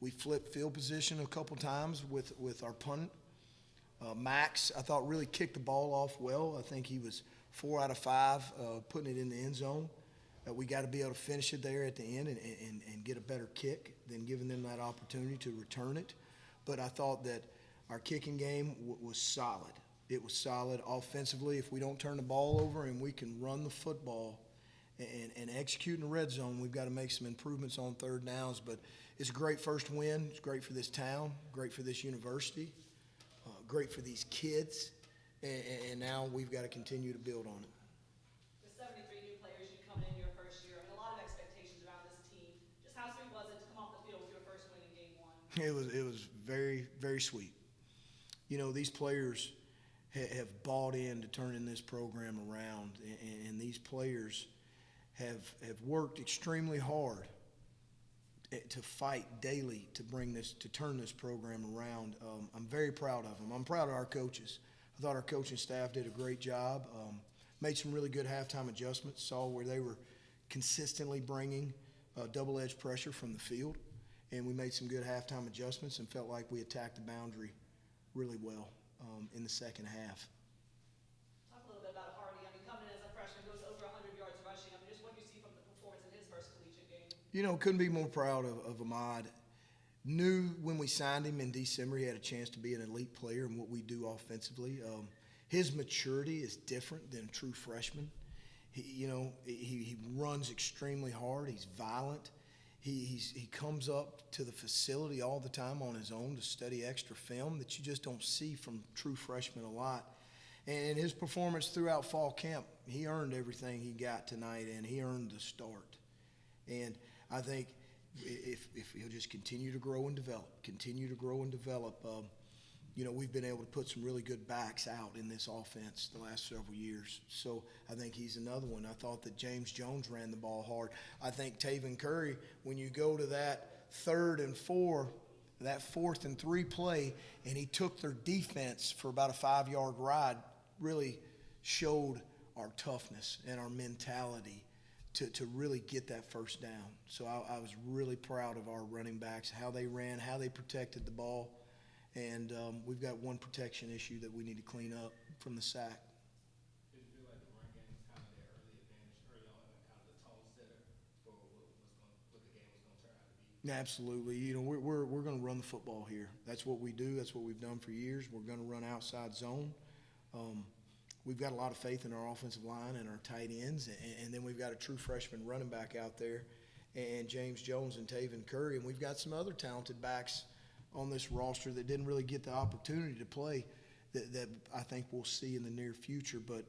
We flipped field position a couple times with our punt. Max, I thought, really kicked the ball off well. I think he was 4 out of 5 putting it in the end zone. We got to be able to finish it there at the end and get a better kick than giving them that opportunity to return it. But I thought that our kicking game was solid. It was solid offensively. If we don't turn the ball over and we can run the football and execute in the red zone, we've got to make some improvements on third downs. But it's a great first win. It's great for this town, great for this university, great for these kids. And now we've got to continue to build on it. The 73 new players you come in your first year, and a lot of expectations around this team. Just how sweet was it to come off the field with your first win in game one? It was very, very sweet. You know, these players have bought in to turning this program around, and these players have worked extremely hard to fight daily to turn this program around. I'm very proud of them. I'm proud of our coaches. I thought our coaching staff did a great job. Made some really good halftime adjustments. Saw where they were consistently bringing double-edged pressure from the field, and we made some good halftime adjustments and felt like we attacked the boundary really well in the second half. Talk a little bit about Hardy. I mean, coming in as a freshman, goes over 100 yards rushing. I mean, just what do you see from the performance in his first collegiate game? You know, couldn't be more proud of Ahmad. Knew when we signed him in December he had a chance to be an elite player in what we do offensively. His maturity is different than a true freshman. He runs extremely hard. He's violent. He comes up to the facility all the time on his own to study extra film that you just don't see from true freshmen a lot. And his performance throughout fall camp, he earned everything he got tonight, and he earned the start. And I think if he'll just continue to grow and develop, we've been able to put some really good backs out in this offense the last several years. So I think he's another one. I thought that James Jones ran the ball hard. I think Taven Curry, when you go to that 3rd and 4, that 4th and 3 play, and he took their defense for about a 5-yard ride, really showed our toughness and our mentality to really get that first down. So I was really proud of our running backs, how they ran, how they protected the ball. And we've got one protection issue that we need to clean up from the sack. Did you feel like the run game was kind of their early advantage early on, and kind of the tone setter for what the game was going to turn out to be? Absolutely. You know, we're going to run the football here. That's what we do. That's what we've done for years. We're going to run outside zone. We've got a lot of faith in our offensive line and our tight ends, and then we've got a true freshman running back out there, and James Jones and Taven Curry, and we've got some other talented backs on this roster that didn't really get the opportunity to play that I think we'll see in the near future. But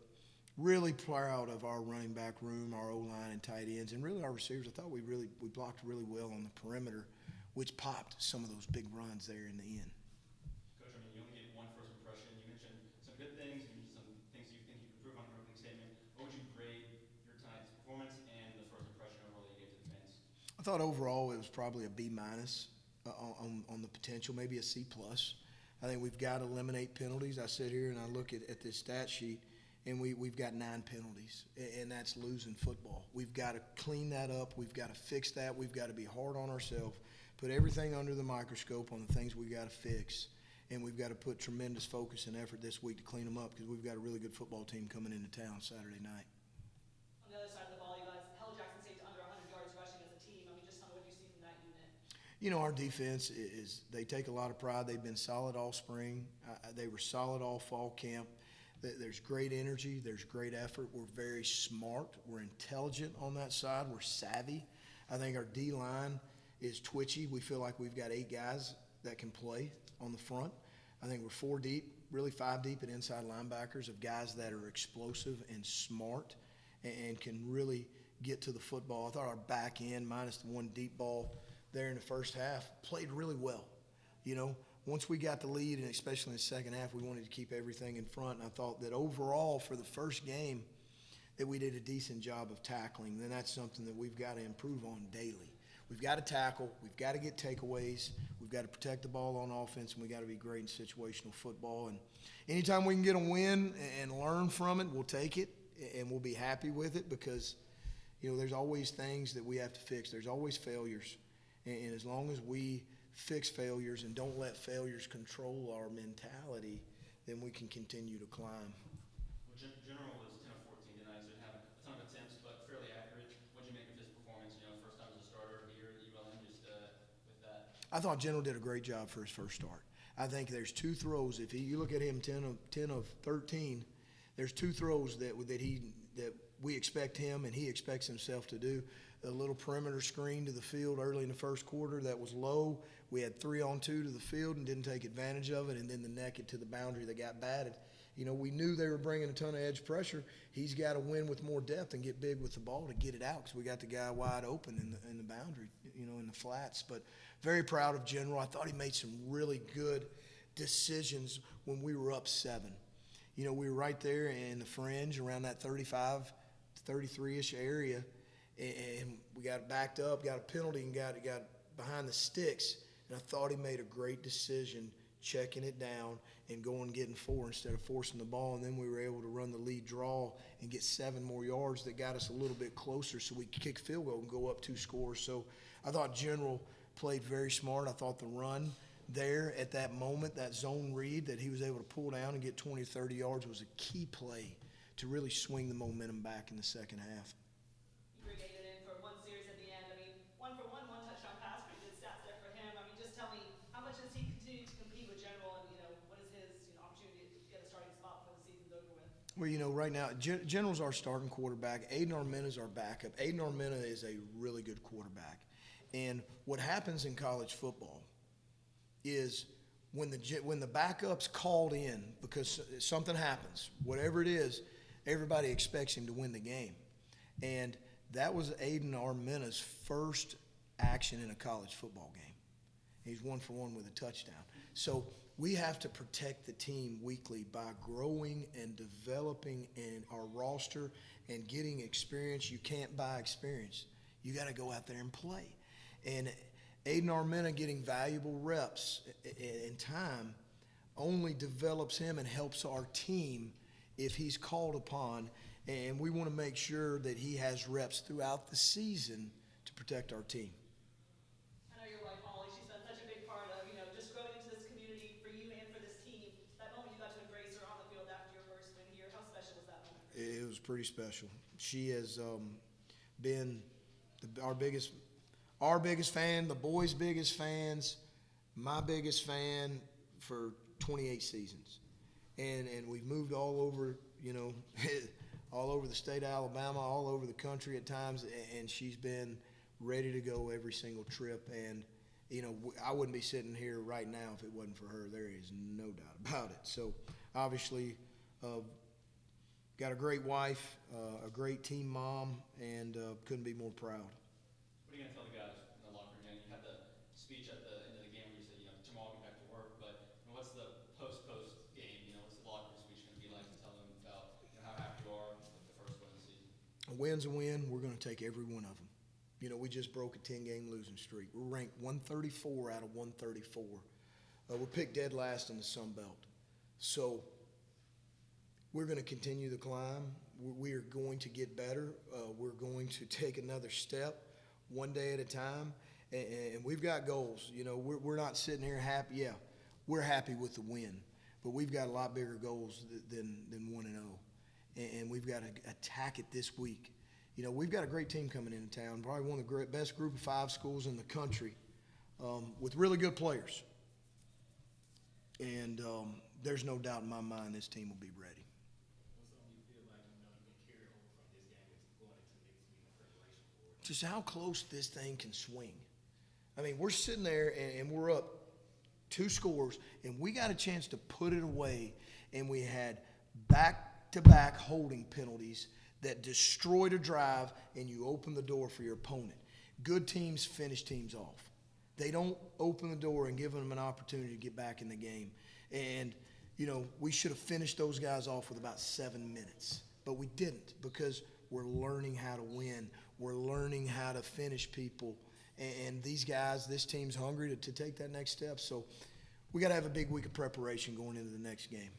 really proud of our running back room, our O-line and tight ends, and really our receivers. I thought we blocked really well on the perimeter, which popped some of those big runs there in the end. Coach, I mean, you only gave one first impression. You mentioned some good things, you mentioned some things you think you could improve on your opening statement. What would you grade your tonight's performance and the first impression overall you gave to the fans? I thought overall it was probably a B- on the potential, maybe a C+. I think we've got to eliminate penalties. I sit here and I look at this stat sheet, and we've got 9 penalties, and that's losing football. We've got to clean that up. We've got to fix that. We've got to be hard on ourselves, put everything under the microscope on the things we've got to fix, and we've got to put tremendous focus and effort this week to clean them up because we've got a really good football team coming into town Saturday night. On the other side of the ball, you guys held Jackson State to under 100 yards rushing as a team. I mean, just tell me what you see from that unit. You know, our defense they take a lot of pride. They've been solid all spring. They were solid all fall camp. There's great energy. There's great effort. We're very smart. We're intelligent on that side. We're savvy. I think our D-line is twitchy. We feel like we've got 8 guys that can play on the front. I think we're 4 deep, really 5 deep at inside linebackers of guys that are explosive and smart and can really get to the football. I thought our back end, minus the one deep ball there in the first half, played really well. You know, once we got the lead, and especially in the second half, we wanted to keep everything in front. And I thought that overall for the first game that we did a decent job of tackling. Then that's something that we've got to improve on daily. We've got to tackle. We've got to get takeaways. We've got to protect the ball on offense, and we've got to be great in situational football. And anytime we can get a win and learn from it, we'll take it, and we'll be happy with it because, you know, there's always things that we have to fix. There's always failures. And as long as we fix failures and don't let failures control our mentality, then we can continue to climb. Well, General was 10 of 14 tonight, so didn't have a ton of attempts, but fairly accurate. What did you make of his performance? First time as a starter here at ULM, just with that. I thought General did a great job for his first start. I think there's two throws. If you look at him, 10 of 13, there's two throws that we expect him and he expects himself to do. A little perimeter screen to the field early in the first quarter that was low. We had 3-on-2 to the field and didn't take advantage of it, and then the naked to the boundary that got batted. We knew they were bringing a ton of edge pressure. He's got to win with more depth and get big with the ball to get it out because we got the guy wide open in the boundary, in the flats. But very proud of General. I thought he made some really good decisions when we were up 7. We were right there in the fringe around that 35, 33-ish area, and we got backed up, got a penalty, and got behind the sticks. And I thought he made a great decision checking it down and going and getting 4 instead of forcing the ball. And then we were able to run the lead draw and get 7 more yards that got us a little bit closer so we could kick field goal and go up 2 scores. So I thought General played very smart. I thought the run there at that moment, that zone read that he was able to pull down and get 20 or 30 yards was a key play to really swing the momentum back in the second half. You aggregated in for one series at the end. 1 for 1 touchdown pass, pretty good stats there for him. Just tell me, how much does he continue to compete with General, and what is his opportunity to get a starting spot before the season's over with? Well, right now, General's our starting quarterback. Aiden Armina's our backup. Aiden Armina is a really good quarterback. And what happens in college football is when the backup's called in because something happens, whatever it is, everybody expects him to win the game. And that was Aiden Armina's first action in a college football game. He's 1 for 1 with a touchdown. So we have to protect the team weekly by growing and developing in our roster and getting experience. You can't buy experience. You got to go out there and play. And Aiden Armina getting valuable reps and time only develops him and helps our team if he's called upon. And we want to make sure that he has reps throughout the season to protect our team. I know your wife, Holly, she's been such a big part of, just growing into this community for you and for this team. That moment you got to embrace her on the field after your first win here, how special was that moment? It was pretty special. She has been our biggest fan, the boys' biggest fans, my biggest fan for 28 seasons. And we've moved all over, all over the state of Alabama, all over the country at times, and she's been ready to go every single trip. And, I wouldn't be sitting here right now if it wasn't for her. There is no doubt about it. So, obviously, got a great wife, a great team mom, and couldn't be more proud. What are you going to tell the guys in the locker room? You had the speech at the end of the game where you said, tomorrow I'll get back to work, but what's the post-game, what's the locker room speech going to be like to tell them about how happy you are with the first win of the season? A win's a win. We're going to take every one of them. We just broke a 10-game losing streak. We're ranked 134 out of 134. We're picked dead last in the Sun Belt. So we're going to continue the climb. We are going to get better. We're going to take another step one day at a time. And we've got goals. We're not sitting here happy. Yeah, we're happy with the win. But we've got a lot bigger goals than 1-0. And we've got to attack it this week. We've got a great team coming into town, probably one of the best group of 5 schools in the country with really good players. And there's no doubt in my mind this team will be ready. What's something you feel like, you can carry over from this game into going into next week in preparation for it? Just how close this thing can swing. We're sitting there and we're up 2 scores, and we got a chance to put it away, and we had back-to-back holding penalties that destroyed a drive, and you open the door for your opponent. Good teams finish teams off. They don't open the door and give them an opportunity to get back in the game. And, we should have finished those guys off with about 7 minutes. But we didn't because we're learning how to win. We're learning how to finish people. And these guys, this team's hungry to take that next step. So we got to have a big week of preparation going into the next game.